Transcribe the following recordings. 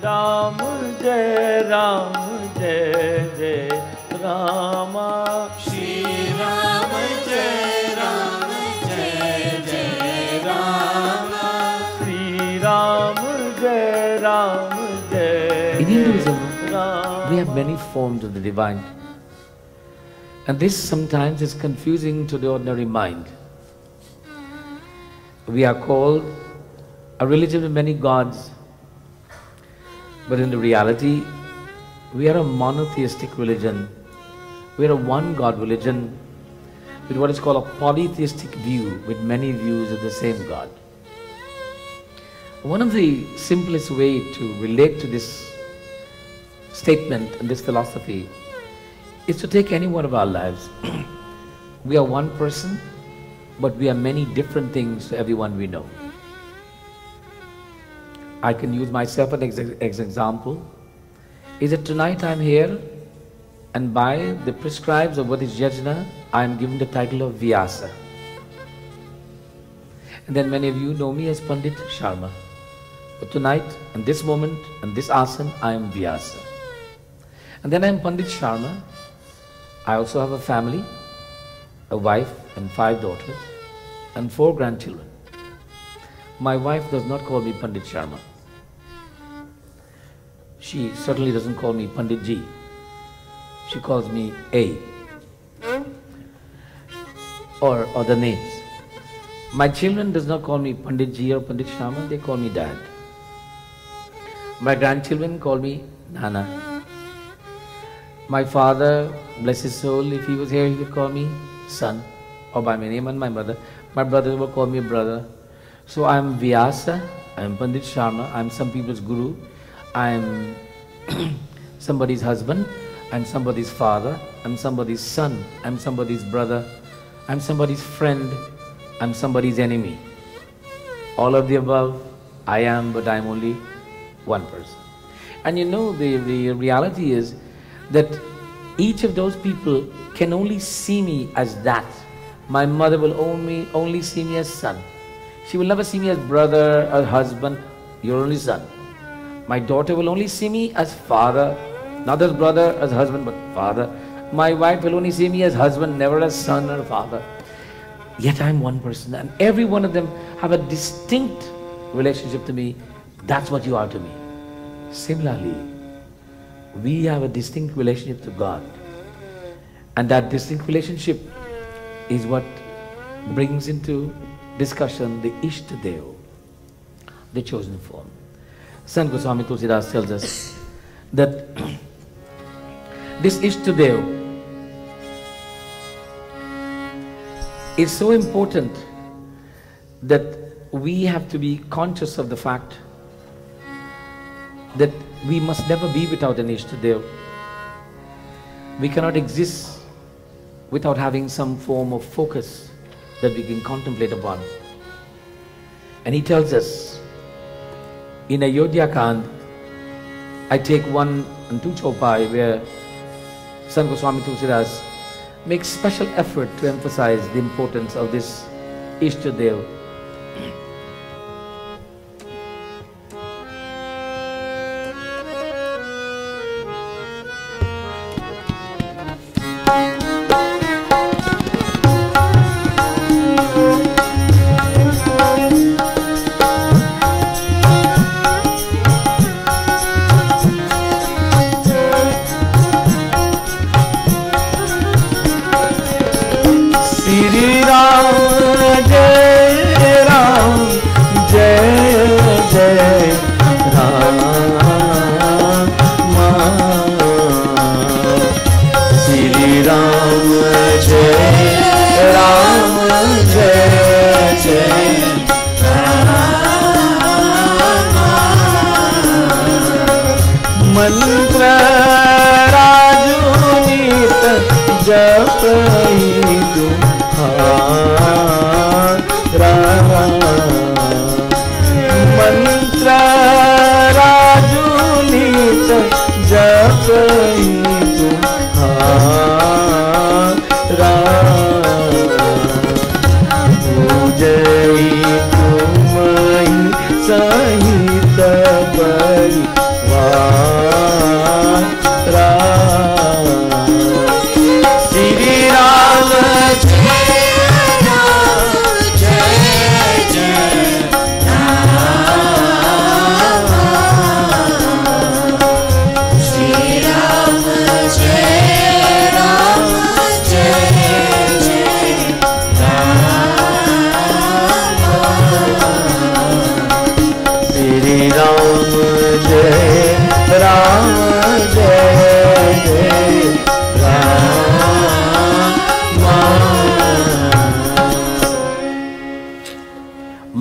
राम जय जय रामा। श्री राम जय जय रामा। श्री राम जय In Hinduism, Ram. we have many forms of the divine. And this sometimes is confusing to the ordinary mind. We are called a religion with many gods, but in the reality, we are a monotheistic religion. We are a one God religion with what is called a polytheistic view, with many views of the same God. One of the simplest way to relate to this statement and this philosophy is to take any one of our lives. We are one person, but we are many different things to everyone we know. I can use myself as an example. Is that tonight I am here, and by the prescribes of what is yajna, I am given the title of Vyasa. And then many of you know me as Pandit Sharma. But tonight, in this moment, in this asana, I am Vyasa. And then I am Pandit Sharma. I also have a family, a wife and 5 daughters and 4 grandchildren. My wife does not call me Pandit Sharma. She certainly doesn't call me Pandit Ji. She calls me A. Or other names. My children does not call me Pandit Ji or Pandit Sharma, they call me Dad. My grandchildren call me Nana. My father, bless his soul, if he was here, he would call me son, or by my name and my mother. My brother will call me brother. So I am Vyasa, I am Pandit Sharma, I am some people's guru, I am somebody's husband, I am somebody's father, I am somebody's son, I am somebody's brother, I am somebody's friend, I am somebody's enemy. All of the above, I am, but I am only one person. And you know, the reality is that each of those people can only see me as that. My mother will only see me as son. She will never see me as brother or husband. You're only son. My daughter will only see me as father, not as brother, as husband, but father. My wife will only see me as husband, never as son or father. Yet I'm one person, and every one of them have a distinct relationship to me. That's what you are to me. Similarly, we have a distinct relationship to God. And that distinct relationship is what brings into discussion the Ishtadev, the chosen form. Sant Goswami Tulsidas tells us that this Ishtadev is so important that we have to be conscious of the fact that we must never be without an Ishtadev. We cannot exist without having some form of focus that we can contemplate upon. And he tells us in Ayodhya Kand, I take 1 and 2 Chaupai, where Sant Goswami Tulsidas makes special effort to emphasize the importance of this Ishtadev.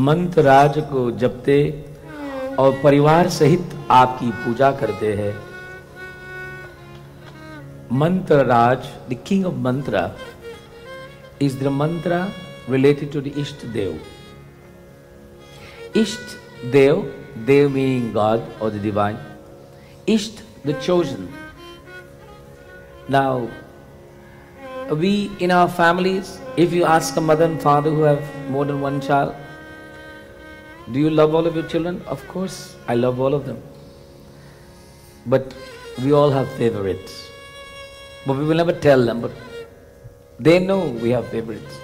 मंत्र राज को जपते और परिवार सहित आपकी पूजा करते हैं। मंत्र राज, the king of mantra, is the mantra related to the Ishta Dev. Isht Dev, Dev meaning God or the divine. Isht, the chosen. Now, we in our families, if you ask a mother and father who have more than one child, do you love all of your children? Of course, I love all of them. But we all have favorites. But we will never tell them, but they know we have favorites.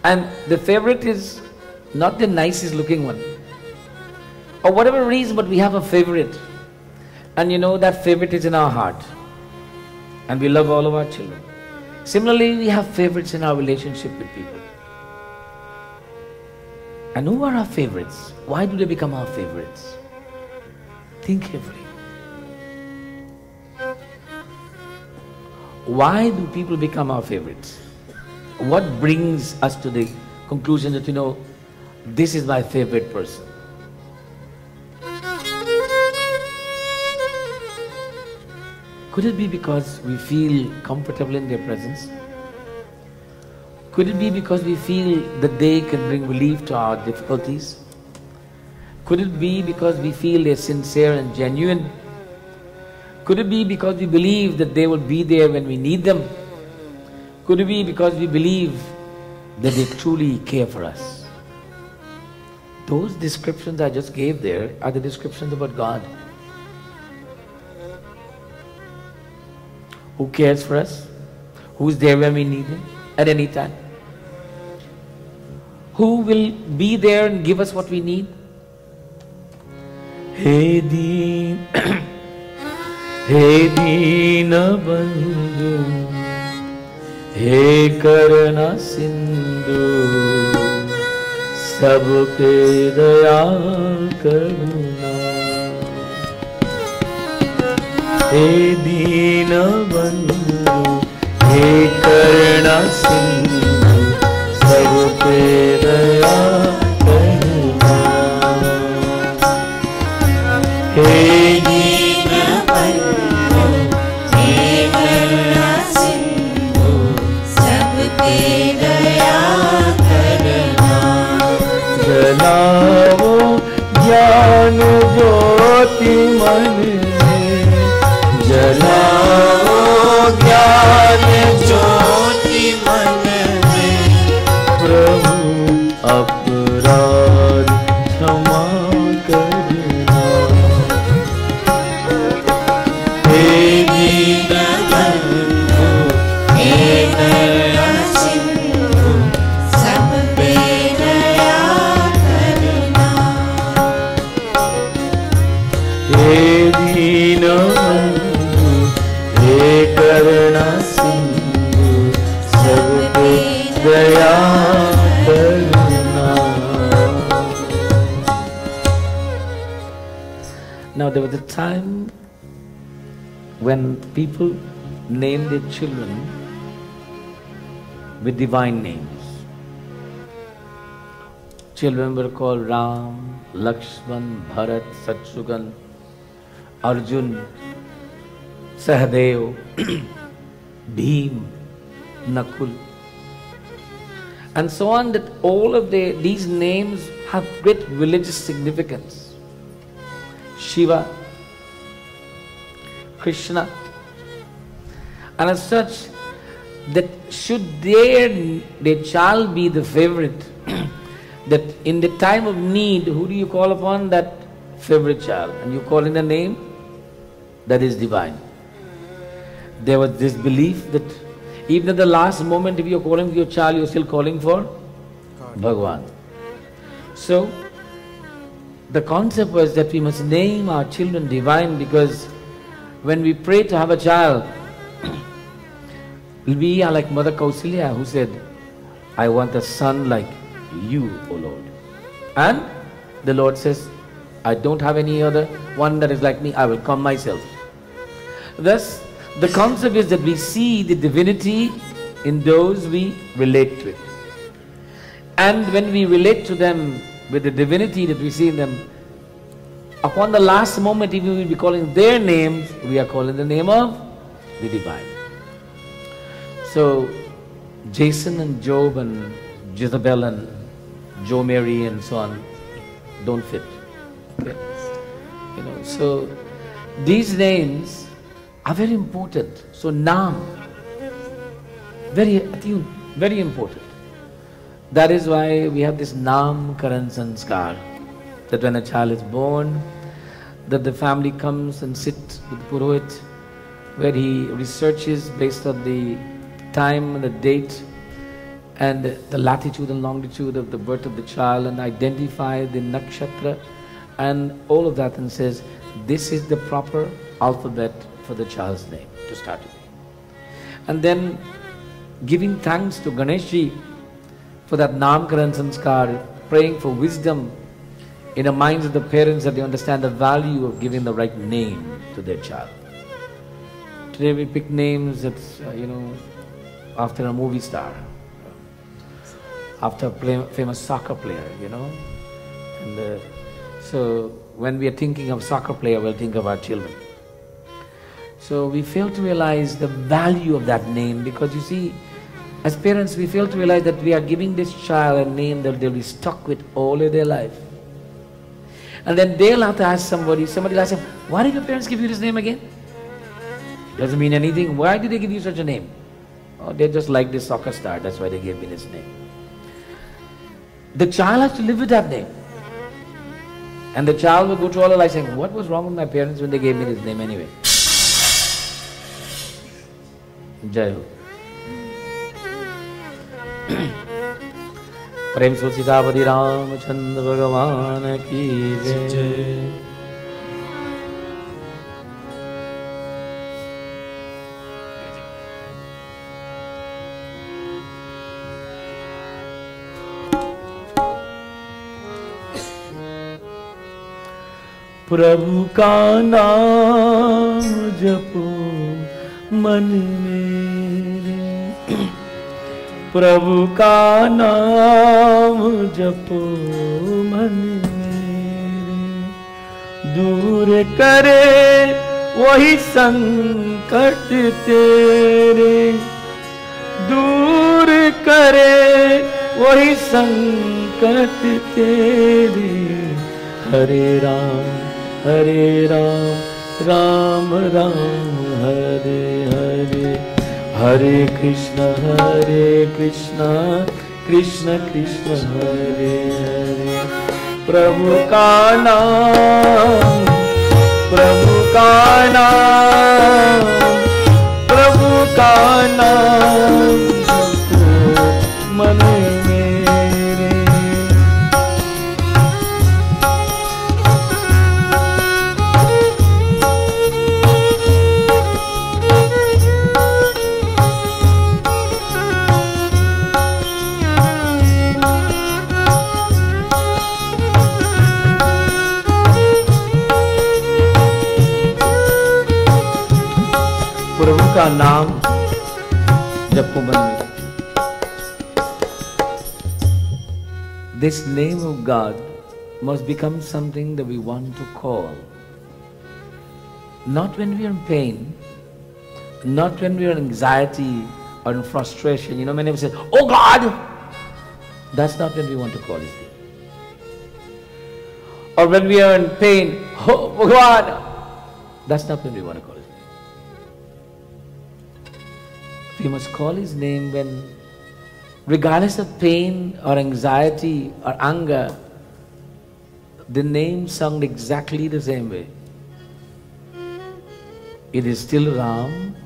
And the favorite is not the nicest looking one. Or whatever reason, but we have a favorite. And you know that favorite is in our heart. And we love all of our children. Similarly, we have favorites in our relationship with people. And who are our favorites? Why do they become our favorites? Think carefully. Why do people become our favorites? What brings us to the conclusion that, you know, this is my favorite person? Could it be because we feel comfortable in their presence? Could it be because we feel that they can bring relief to our difficulties? Could it be because we feel they're sincere and genuine? Could it be because we believe that they will be there when we need them? Could it be because we believe that they truly care for us? Those descriptions I just gave there are the descriptions about God. Who cares for us? Who's there when we need Him at any time? Who will be there and give us what we need? Hey Deen, Hey Deena Bandhu, Hey Karna Sindhu, Sab pe daya karuna. Hey Deena Bandhu, Hey Karna Sindhu, Sab pe daya karuna. Hey Deena Bandhu, Hey Karna Sindhu, Sab pe daya karuna. Jalao Jnana Jyoti Man mein, Jalao Jnana Jyoti Man mein, Prabhu अपराध क्षमा करना। हे दीना बंधु, हे दया सिंधु, सब पे दया करना। हे दीना बंधु, हे करुणा सिंधु, सब पे दया करना। Now there was a time when people named their children with divine names. Children were called Ram, Lakshman, Bharat, Shatrughan, Arjun, Sahadev, Bhim, Nakul, and so on, that all of these names have great religious significance. Shiva, Krishna, and as such, that should their child be the favorite, that in the time of need, who do you call upon? That favorite child, and you call in a name that is divine. There was this belief that even at the last moment, if you're calling for your child, you're still calling for God. Bhagwan. So, the concept was that we must name our children divine, because when we pray to have a child, we are like Mother Kausalya, who said, I want a son like you, O Lord. And the Lord says, I don't have any other one that is like me. I will come myself. Thus, the concept is that we see the divinity in those we relate to it. And when we relate to them with the divinity that we see in them, upon the last moment, even we will be calling their names, we are calling the name of the divine. So, Jason and Job and Jezebel and Joe Mary and so on don't fit. Okay? You know, so these names are very important. So Naam, very attuned, very important. That is why we have this Naam Karan Sanskar, that when a child is born, that the family comes and sits with the Purohit, where he researches based on the time and the date and the latitude and longitude of the birth of the child, and identify the nakshatra and all of that, and says, this is the proper alphabet for the child's name to start with. And then giving thanks to Ganeshji for that Namkaran Sanskar, praying for wisdom in the minds of the parents, that they understand the value of giving the right name to their child. Today we pick names that's, after a movie star, after a famous soccer player, And so when we are thinking of soccer player, we'll think of our children. So we fail to realize the value of that name, because you see, as parents, we fail to realize that we are giving this child a name that they'll be stuck with all of their life. And then they'll have to ask somebody will ask them, why did your parents give you this name again? Doesn't mean anything. Why did they give you such a name? Oh, they just like this soccer star, that's why they gave me this name. The child has to live with that name. And the child will go through all the life saying, what was wrong with my parents when they gave me this name anyway? Jai Ho. प्रेम सो सीतापति रामचंद्र भगवान की जय। प्रभु का नाम जपो मन मेरे, प्रभु का नाम जपो मन मेरे, दूर करे वही संकट तेरे, दूर करे वही संकट तेरे। हरे राम राम राम हरे हरे, हरे कृष्ण कृष्ण कृष्ण हरे हरे। प्रभु का नाम, प्रभु का नाम, प्रभु का नाम मन मेरे। प्रभु का नाम जपो मन में। This name of God must become something that we want to call. Not when we are in pain, not when we are in anxiety or in frustration. You know, many people say, oh God! That's not when we want to call His name. Or when we are in pain, oh God! That's not when we want to call His name. We must call His name when, regardless of pain or anxiety or anger, the name sounds exactly the same way. It is still Ram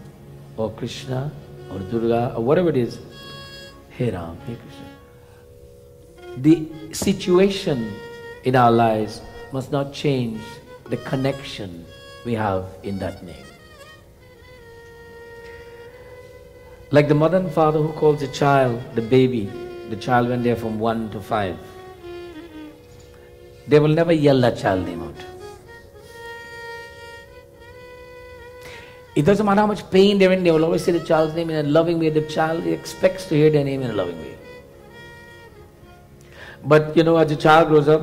or Krishna or Durga or whatever it is. Hey Ram, hey Krishna. The situation in our lives must not change the connection we have in that name. Like the mother and father who calls the child, the baby, the child when they are from 1 to 5. they will never yell that child name out. It doesn't matter how much pain they're in, they will always say the child's name in a loving way. The child expects to hear their name in a loving way. But you know, as the child grows up,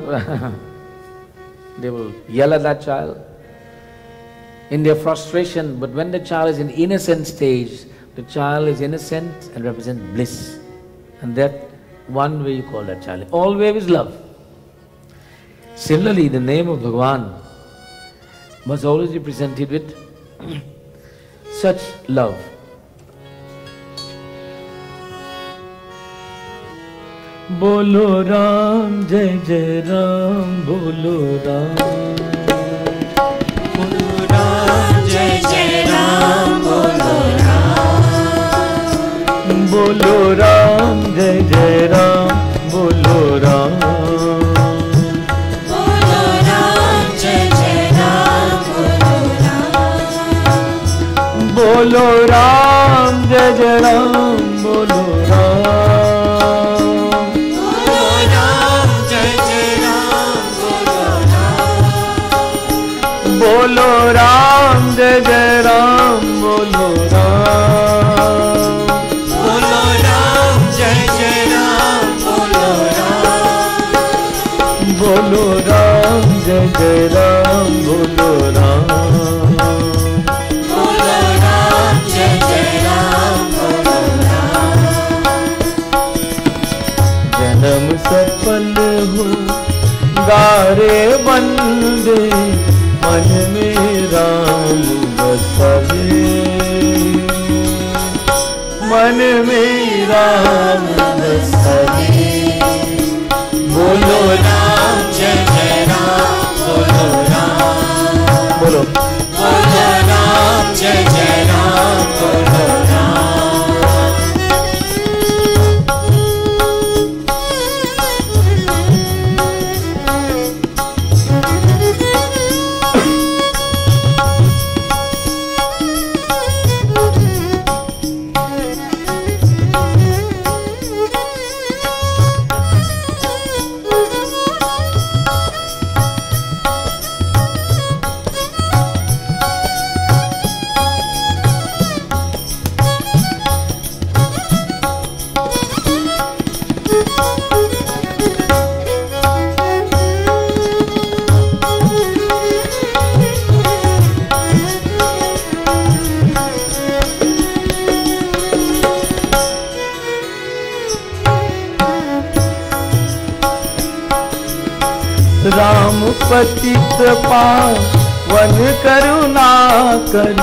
they will yell at that child in their frustration. But when the child is in innocent stage, the child is innocent and represents bliss. And that one way you call that child. Always is love. Similarly, the name of Bhagavan must always be presented with such love. Bolo Ram, Jai Jai Ram, Bolo Ram. Bolo Ram, Jai Jai Ram, Bolo Ram. Bolo Ram, Jai Jai Ram, Bolo Ram. Bolo Ram, Jai Jai Ram, Bolo Ram. Bolo Ram, Jai Jai Ram, Bolo Ram. Bolo Ram, Jai Jai Ram, Bolo Ram. Bolo Ram, Jai Jai Ram, Bolo Ram. Bolo Ram, Jai Jai Ram, Bolo Ram. Bolo Ram, Jai Jai Ram, Bolo Ram. जन्म सफल हो गारे बंदे मन में राम बसवे, मन में राम बसवे। बोलो राम, जय जय राम, बोलो राम। बोलो बोलो राम, जय जय राम, बोलो राम। राम पतित पावन करुणा कर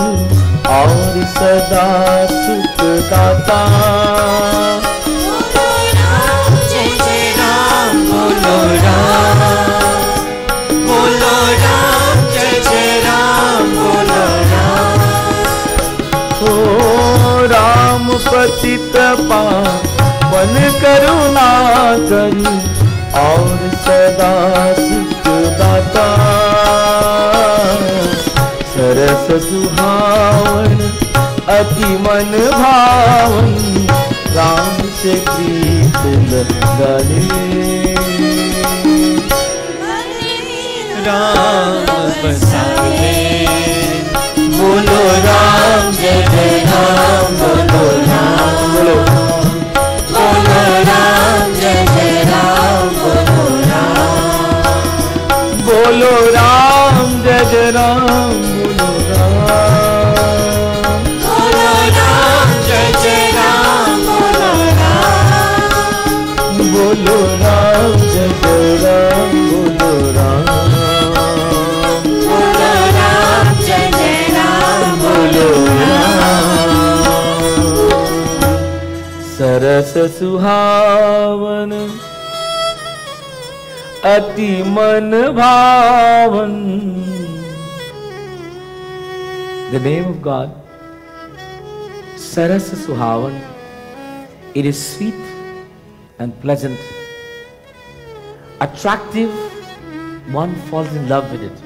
और सदा सुख दाता। बोलो राम, जय जय राम, बोलो राम। बोलो राम, जय जय राम, बोलो राम। ओ राम पतित पावन करुणा कर और सदा सुख दाता। सरस सुहावन अति मन भावन राम से प्रीत लगाए। राम बसावे। बोलो राम जय जय राम, बोलो राम। बोलो बोलो राम, जय जय राम, बोलो राम। बोलो राम जय जय राम बोलो राम। बोलो राम, जय जय राम, बोलो राम। बोलो राम जय जय राम बोलो राम। बोलो राम, जय जय राम, बोलो राम। सरस सुहावन अति मन भावन। The name of God, Saras Suhavan. It is sweet and pleasant, attractive. One falls in love with it.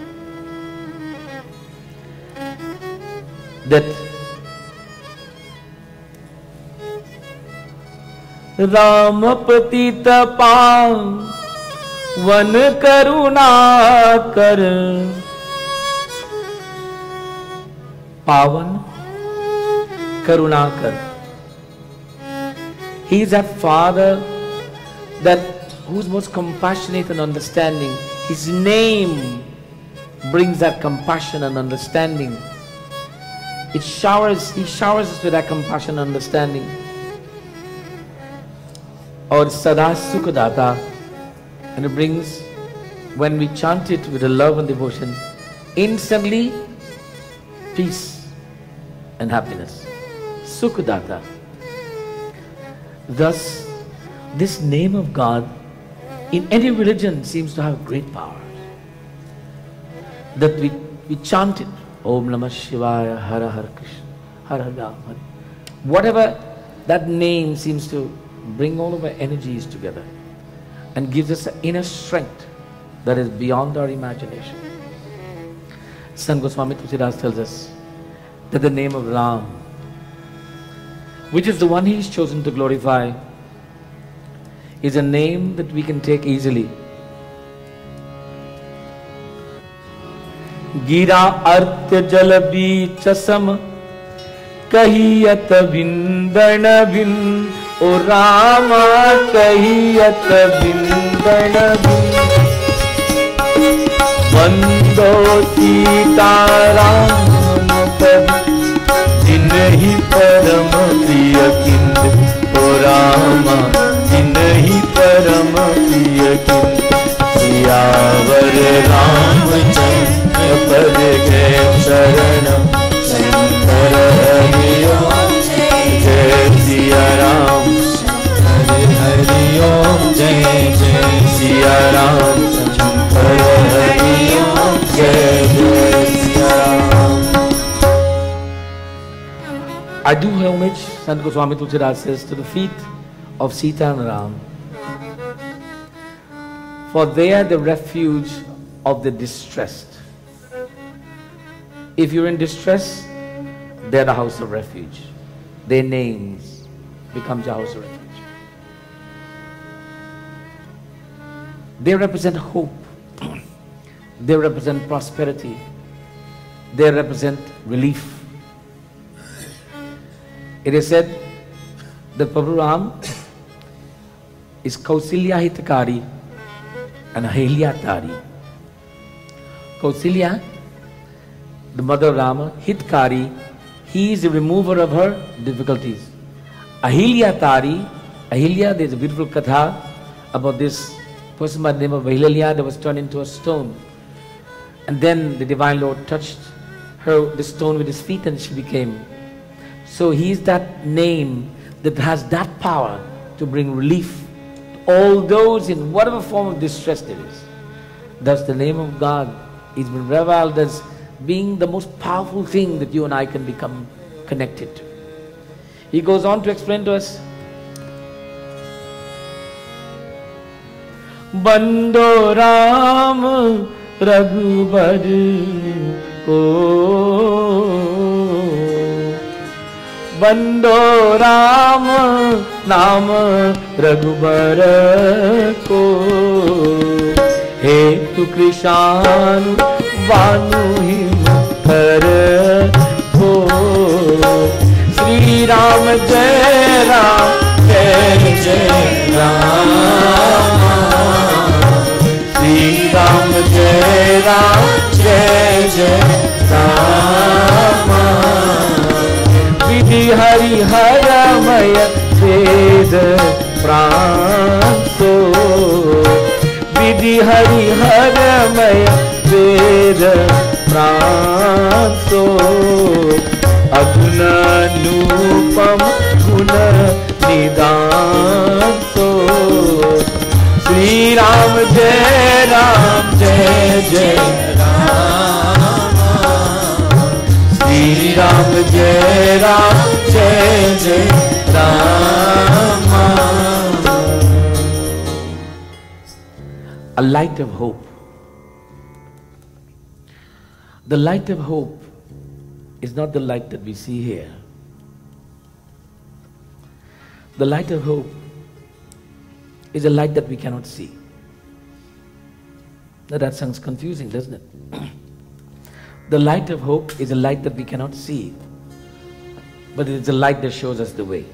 That Ram Patita वन करुणा कर पावन करुणा कर. He is that Father who's most compassionate and understanding. His name brings that compassion and understanding. He showers us with that compassion and understanding. Or Sada Sukadata, and it brings, when we chant it with a love and devotion, instantly peace and happiness. Sukadata. Thus, this name of God in any religion seems to have great power. That we chant it. Om Namah Shivaya, Hara Hara Krishna, Hara Rama. Whatever, that name seems to bring all of our energies together and gives us an inner strength that is beyond our imagination. Sant Goswami Tulsidas tells us that the name of Ram, which is the one he is chosen to glorify, is a name that we can take easily. Gira artya jal bichasam kahiyat vindana bin. O Rama kahiyat vindana bin. Vando Sita Ram pad जिनहि परम प्रिय किंद. ओ रामा जिनहि परम प्रिय किंद. सियावर रामचंद्र पद गए शरण. शंकर हरि ओम जय सिया राम. हरि ओम जय जय सिया राम. शंकर हरि ओम जय जय Siya Ram. I do homage, Sant Goswami Tulsidas says, to the feet of Sita and Ram, for they are the refuge of the distressed. If you're in distress, they're the house of refuge. Their names becomes your house of refuge. They represent hope. They represent prosperity. They represent relief. It is said that Prabhu Ram is Kausilya Hitakari and Ahilya Tari. Kausilya, the mother of Rama, Hitkari, he is the remover of her difficulties. Ahilya Tari, Ahilya, there is a beautiful katha about this person by the name of Ahilya that was turned into a stone. And then the Divine Lord touched her, the stone, with his feet, and she became. So he is that name that has that power to bring relief to all those in whatever form of distress there is. Thus the name of God is been revealed as being the most powerful thing that you and I can become connected to. He goes on to explain to us, Bando Ram Raghubar ko Bando Ram Naam Raghubar ko Hetu Krishan Vanu Himthar ko Sri Ram Jai Ram Jai Jai Ram Sri Ram Jai Ram Jai Jai Ram Vidhi Hari Haramaya Ved Pranto Vidhi Hari Haramaya Ved Pranto Aguna Nupam Guna Nidanto Sri Ram Jai Ram Jai Jai Sri Ram Jai Ram Jai Jai Rama. A light of hope. The light of hope is not the light that we see here. The light of hope is a light that we cannot see. Now that sounds confusing, doesn't it? The light of hope is a light that we cannot see, but it is a light that shows us the way.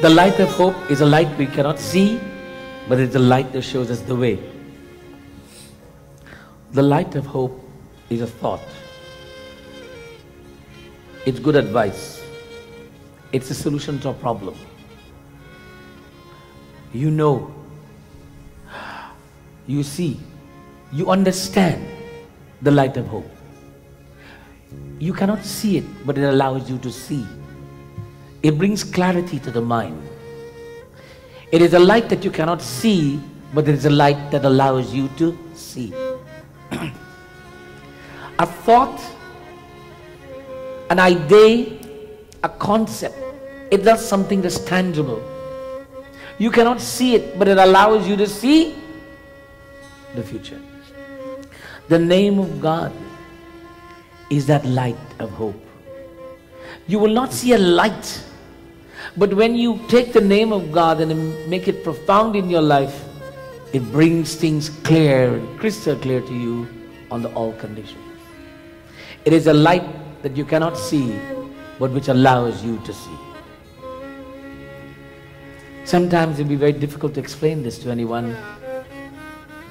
The light of hope is a light we cannot see, but it's a light that shows us the way. The light of hope is a thought. It's good advice. It's a solution to a problem. You know, you see, you understand the light of hope. You cannot see it, but it allows you to see. It brings clarity to the mind. It is a light that you cannot see, but it is a light that allows you to see. A thought, an idea, a concept, it does something that's tangible. You cannot see it, but it allows you to see the future. The name of God is that light of hope. You will not see a light, but when you take the name of God and make it profound in your life, it brings things clear, crystal clear to you on all conditions. It is a light that you cannot see, but which allows you to see. Sometimes it will be very difficult to explain this to anyone,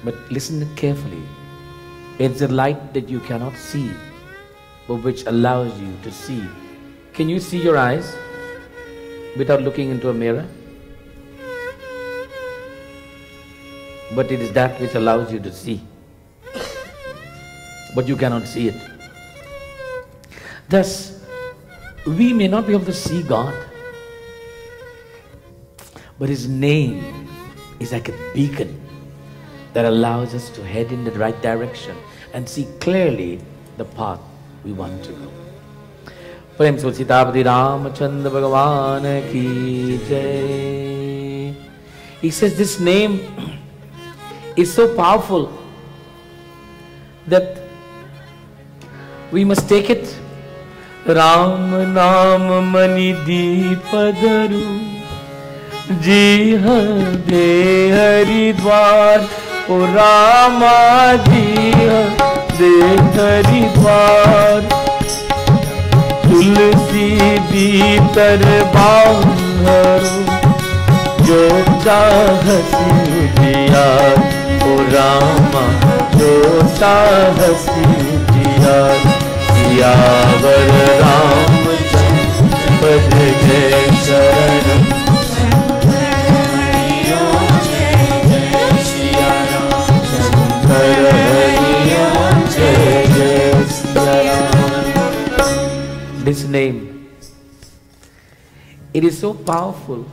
but listen carefully. It's a light that you cannot see, but which allows you to see. Can you see your eyes without looking into a mirror? But it is that which allows you to see, but you cannot see it. Thus, we may not be able to see God, but His name is like a beacon that allows us to head in the right direction and see clearly the path we want to go. Prem se Sitapati Ramachandra Bhagavan ki jai. He says this name is so powerful that we must take it. Ram Naam Mani Deepadaru Jiha De Haridwar O Rama Jiha De Haridwar Tulsi Bhitar Baharu Jo Chahasi Diyar O Rama Jo Chahasi Diyar Siyavar Ramchandra Pad Jai Sharanam This name, it is so powerful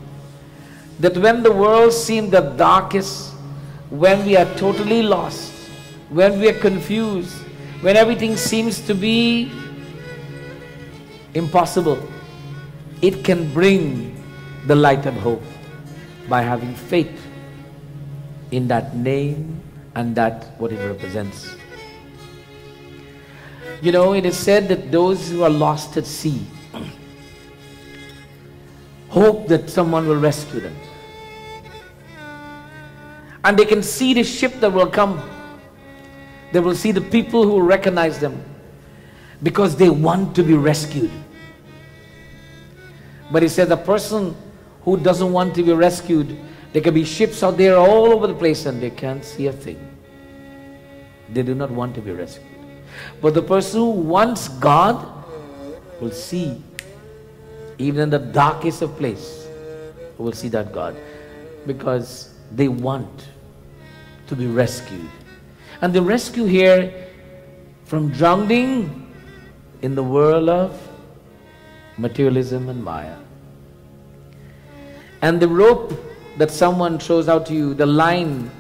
that when the world seems the darkest, when we are totally lost, when we are confused, when everything seems to be impossible, it can bring the light of hope by having faith in that name and that what it represents. You know, it is said that those who are lost at sea hope that someone will rescue them. And they can see the ship that will come. They will see the people who will recognize them because they want to be rescued. But it says a person who doesn't want to be rescued, there can be ships out there all over the place and they can't see a thing. They do not want to be rescued. But the person who wants God will see, even in the darkest of place, will see that God, because they want to be rescued. And the rescue here from drowning in the world of materialism and Maya. And the rope that someone throws out to you, the line,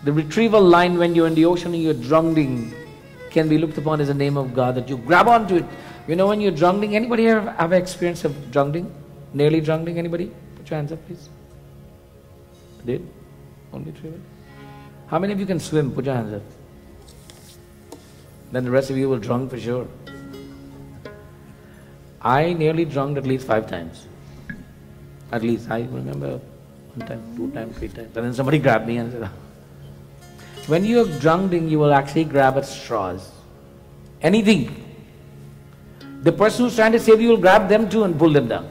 the retrieval line when you're in the ocean and you're drowning, can be looked upon as a name of God, that you grab onto it. You know, when you're drowning, anybody here have experience of drowning? Nearly drowning, anybody? Put your hands up, please. Did? Only 3 of you? How many of you can swim? Put your hands up. then the rest of you will drunk for sure. I nearly drunk at least 5 times. At least, I remember 1 time, 2 times, 3 times. And then somebody grabbed me and said, when you are drunk, you will actually grab at straws. Anything. The person who's trying to save you will grab them too and pull them down.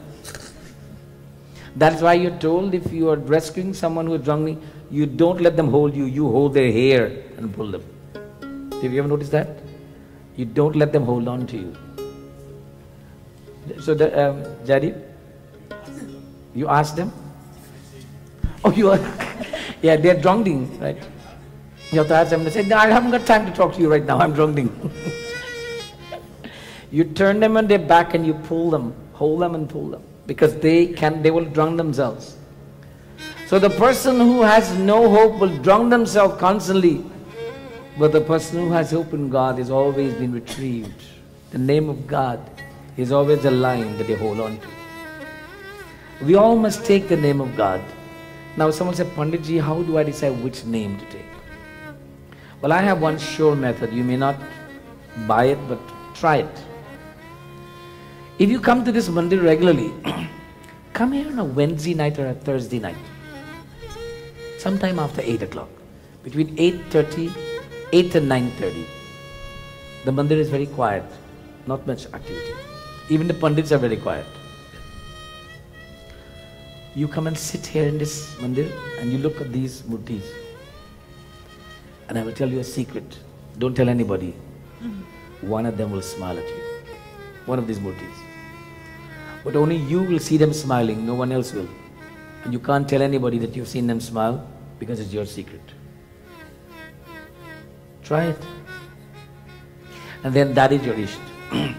That's why you're told if you are rescuing someone who is drunk, you don't let them hold you, you hold their hair and pull them. Have you ever noticed that? You don't let them hold on to you. So, Jadip, you asked them? Oh, you are? Yeah, they're drowning, right? You have to ask them. They say, no, I haven't got time to talk to you right now, I'm drowning. You turn them on their back and you pull them, hold them and pull them. Because they will drown themselves. So the person who has no hope will drown themselves constantly. But the person who has hope in God has always been retrieved. The name of God is always a line that they hold on to. We all must take the name of God. Now someone said, Panditji, how do I decide which name to take? Well, I have one sure method. You may not buy it, but try it. If you come to this mandir regularly, come here on a Wednesday night or a Thursday night. Sometime after 8 o'clock. Between 8:30, 8 and 9:30. The mandir is very quiet. Not much activity. Even the pandits are very quiet. You come and sit here in this mandir and you look at these murtis. And I will tell you a secret. Don't tell anybody. One of them will smile at you. One of these murtis. But only you will see them smiling, no one else will. And you can't tell anybody that you've seen them smile because it's your secret. Try it. And then that is your ishta.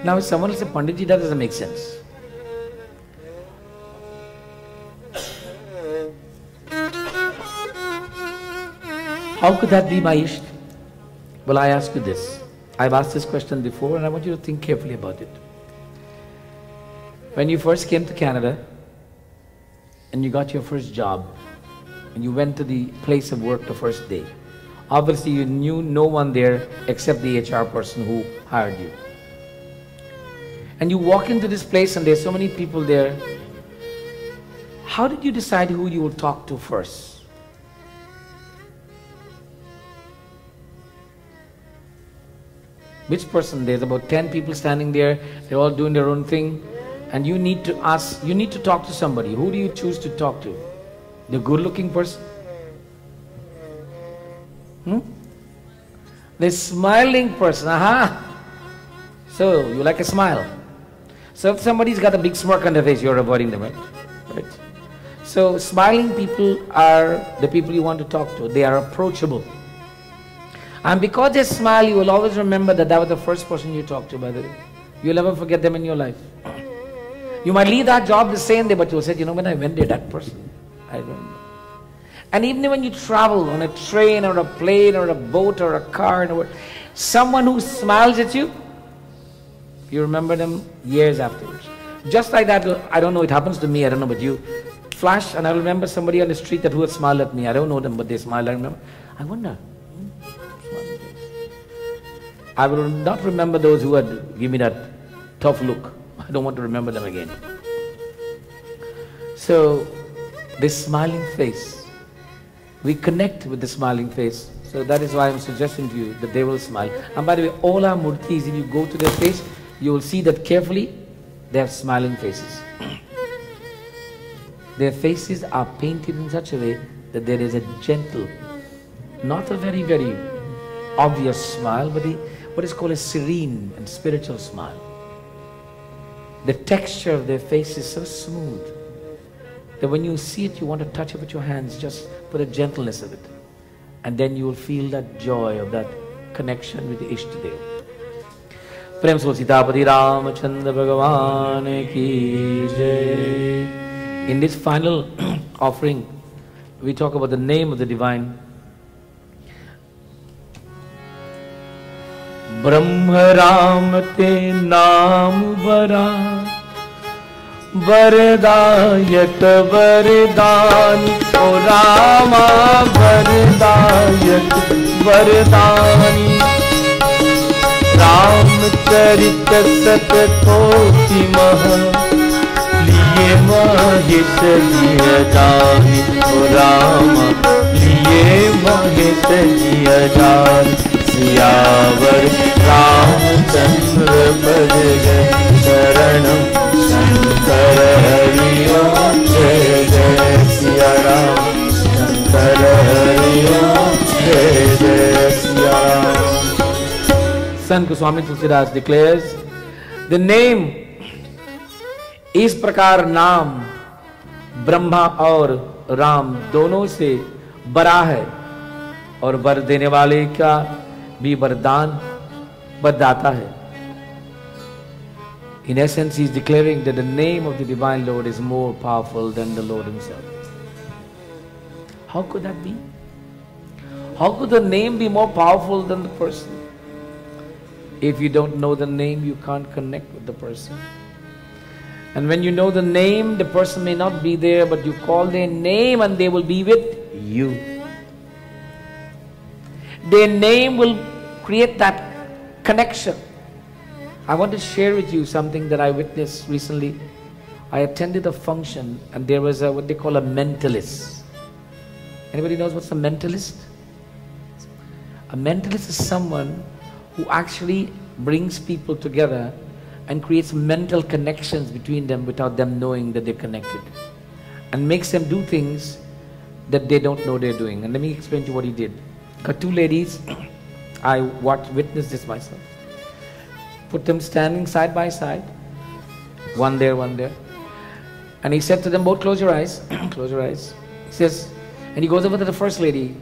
Now if someone will say, Panditji, that doesn't make sense. How could that be my ishta? Well, I ask you this. I've asked this question before and I want you to think carefully about it. When you first came to Canada and you got your first job and you went to the place of work the first day, obviously you knew no one there except the HR person who hired you. And you walk into this place and there's so many people there. How did you decide who you will talk to first? Which person? There's about 10 people standing there, they're all doing their own thing. And you need to ask, you need to talk to somebody. Who do you choose to talk to? The good-looking person? The smiling person, So, you like a smile. So if somebody's got a big smirk on their face, you're avoiding them, right? So, smiling people are the people you want to talk to. They are approachable. And because they smile, you will always remember that that was the first person you talked to, by the way. You'll never forget them in your life. You might leave that job the same day, but you'll say, you know, when I went there, that person, I remember. And even when you travel on a train or a plane or a boat or a car, someone who smiles at you, you remember them years afterwards. Just like that, I don't know, it happens to me, I don't know, but you flash and I remember somebody on the street who had smiled at me. I don't know them, but they smiled, I remember. I wonder. I will not remember those who had given me that tough look. I don't want to remember them again. So, this smiling face, we connect with the smiling face. So that is why I'm suggesting to you that they will smile. And by the way, all our murtis, if you go to their face, you will see that carefully, they have smiling faces. Their faces are painted in such a way that there is a gentle, not a very, very obvious smile, but what is called a serene and spiritual smile. The texture of their face is so smooth that when you see it, you want to touch it with your hands, just for the gentleness of it. And then you will feel that joy of that connection with the Ishtadev. Prem so Sitapati Ramachandra Bhagavan ki jai. In this final offering, we talk about the name of the Divine. Brahma Ram te naam bara Vardayat Vardani O Rama Vardayat वरदानी Ramcharit सत कोटि मह लिए महेश जिय जानी ओ राम लिए महेश जिय जानी सियावर रामचंद्र पद शरणम शंकर हरि ओम जय जय सिया राम शंकर हरि ओम जय जय Siya Ram. Sant Goswami Tulsidas declares, the name इस प्रकार नाम ब्रह्मा और राम दोनों से बड़ा है और वर देने वाले का भी वरदान बरदाता है. In essence, he is declaring that the name of the divine Lord is more powerful than the Lord himself. How could that be? How could the name be more powerful than the person? If you don't know the name, you can't connect with the person. And when you know the name, the person may not be there, but you call their name and they will be with you. Their name will create that connection. I want to share with you something that I witnessed recently. I attended a function and there was what they call a mentalist. Anybody knows what's a mentalist? A mentalist is someone who actually brings people together and creates mental connections between them without them knowing that they're connected, and makes them do things that they don't know they're doing. And let me explain to you what he did. Got two ladies, I witnessed this myself. Put them standing side by side, one there, and he said to them both, close your eyes, close your eyes. He says, and he goes over to the first lady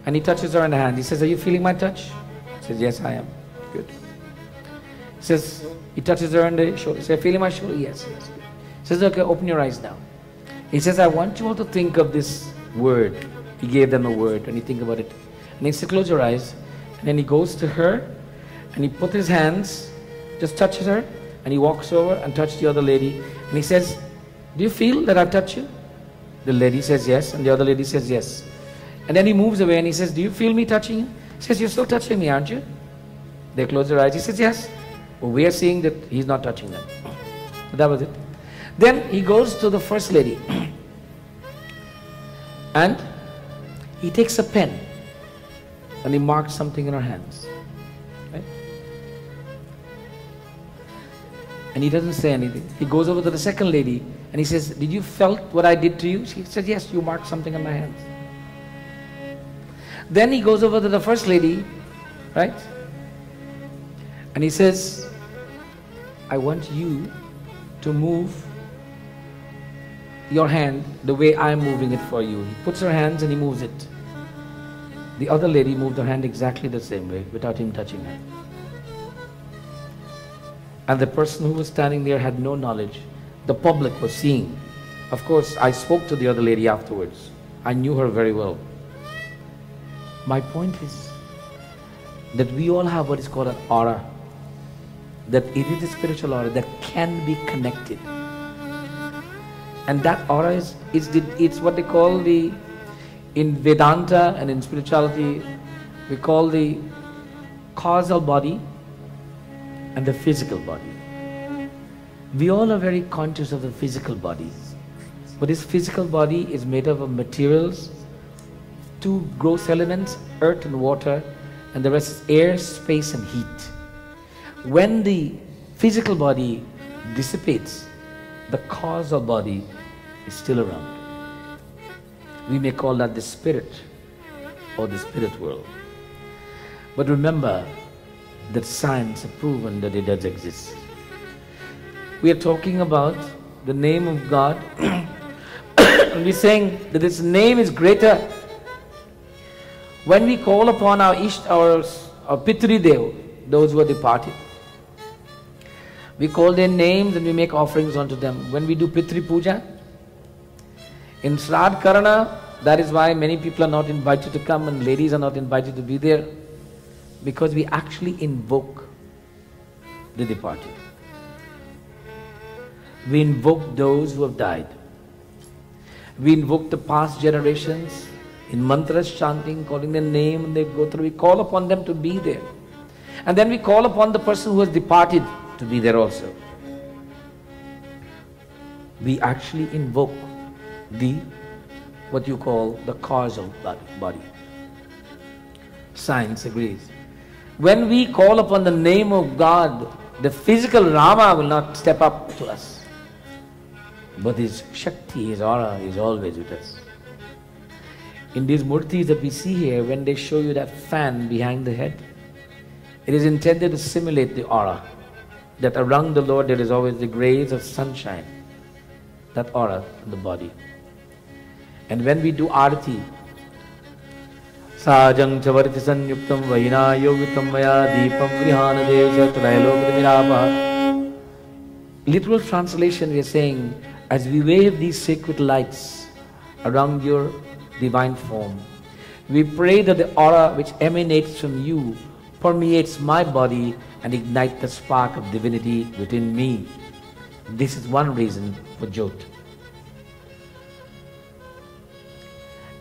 and he touches her on the hand. He says, are you feeling my touch? She says, yes, I am. Good. He says, he touches her on the shoulder. He says, feeling my shoulder? Yes, yes. He says, okay, open your eyes now. He says, I want you all to think of this word. He gave them a word and he think about it. And he said, close your eyes. And then he goes to her and he puts his hands, just touches her, and he walks over and touches the other lady. And he says, do you feel that I've touched you? The lady says yes, and the other lady says yes. And then he moves away and he says, do you feel me touching you? He says, you're still touching me, aren't you? They close their eyes. He says, yes. Well, we are seeing that he's not touching them. So that was it. Then he goes to the first lady and he takes a pen and he marks something in her hands. Right? And he doesn't say anything. He goes over to the second lady and he says, did you felt what I did to you? She said, yes, you marked something on my hands. Then he goes over to the first lady, right? And he says, I want you to move your hand the way I'm moving it for you. He puts her hands and he moves it. The other lady moved her hand exactly the same way without him touching her. And the person who was standing there had no knowledge. The public was seeing. Of course, I spoke to the other lady afterwards. I knew her very well. My point is that we all have what is called an aura. That it is a spiritual aura that can be connected. And that aura it's what they call in Vedanta and in spirituality, we call the causal body and the physical body. We all are very conscious of the physical body. But this physical body is made up of materials, two gross elements, earth and water, and the rest is air, space and heat. When the physical body dissipates, the causal body is still around. We may call that the spirit or the spirit world. But remember that science has proven that it does exist. We are talking about the name of God and we're saying that this name is greater. When we call upon our Pitri Dev, those who are departed, we call their names and we make offerings unto them. When we do Pitri Puja, in Shrad Karana, that is why many people are not invited to come and ladies are not invited to be there, because we actually invoke the departed. We invoke those who have died. We invoke the past generations in mantras, chanting, calling their name, and they go through. We call upon them to be there. And then we call upon the person who has departed to be there also. We actually invoke what you call the causal body. Science agrees. When we call upon the name of God, the physical Rama will not step up to us. But his Shakti, his aura is always with us. In these murtis that we see here, when they show you that fan behind the head, it is intended to simulate the aura. That around the Lord there is always the grace of sunshine. That aura in the body. And when we do arati, Sajang chavarti sanyuktam vaina yogitam maya deepam vrihana devja trailokamirapa. Literal translation, we are saying, as we wave these sacred lights around your divine form, we pray that the aura which emanates from you permeates my body and ignite the spark of divinity within me. This is one reason for Jyot.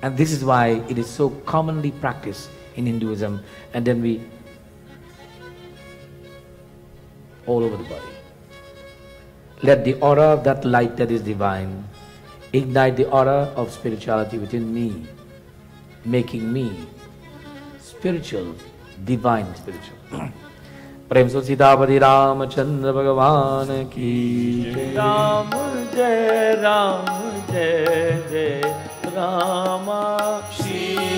And this is why it is so commonly practiced in Hinduism, and then we all over the body. Let the aura of that light that is divine ignite the aura of spirituality within me, making me spiritual, divine spiritual. Prem so Sitapati Ramachandra Bhagavan ki Ram Jai Ram Jai Jai Rama Shri